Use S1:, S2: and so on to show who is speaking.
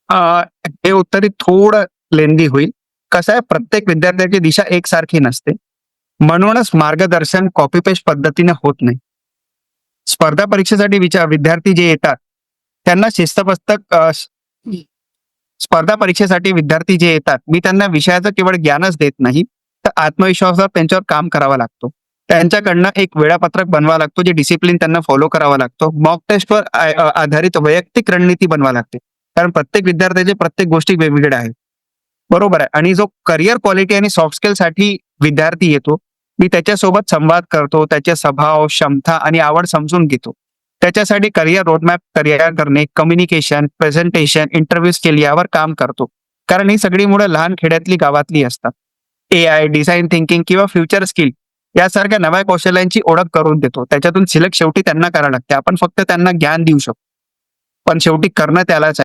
S1: हे उत्तर थोडं लेंदी होईल. कसं आहे, प्रत्येक विद्यार्थ्याची दिशा एकसारखी नसते. म्हणूनच मार्गदर्शन कॉपी पेस्ट पद्धतीने होत नाही. स्पर्धा परीक्षेसाठी विद्यार्थी जे येतात, त्यांना शिस्तपस्तक स्पर्धा परीक्षेसाठी विद्यार्थी जे येतात, मी त्यांना विषयाचं केवळ ज्ञानच देत नाही, तर आत्मविश्वासात त्यांच्यावर काम करावा लागतो. त्यांच्याकडनं एक वेळापत्रक बनवावं लागतो, जे डिसिप्लिन त्यांना फॉलो करावा लागतो. मॉक टेस्टवर आधारित वैयक्तिक रणनीती बनवावी लागते. कारण प्रत्येक विद्यार्थ्याचे प्रत्येक गोष्टी वेगवेगळ्या आहेत. बरोबर आहे. आणि जो करियर क्वालिटी आणि सॉफ्ट स्किलसाठी विद्यार्थी येतो, मी त्याच्यासोबत संवाद करतो, त्याचे स्वभाव, क्षमता आणि आवड समजून घेतो. त्याच्यासाठी करियर रोडमॅप तयार करणे, कम्युनिकेशन, प्रेझेंटेशन, इंटरव्ह्यू स्किल यावर काम करतो. कारण ही सगळी मुलं लहान खेड्यातली, गावातली असतात. एआय, डिझाइन थिंकिंग किंवा फ्युचर स्किल यासारख्या नव्या कौशल्यांची ओळख करून देतो. त्याच्यातून सिलेक्ट शेवटी त्यांना करावं लागते. आपण फक्त त्यांना ज्ञान देऊ शकतो. पण शेवटी करणं त्यालाच आहे.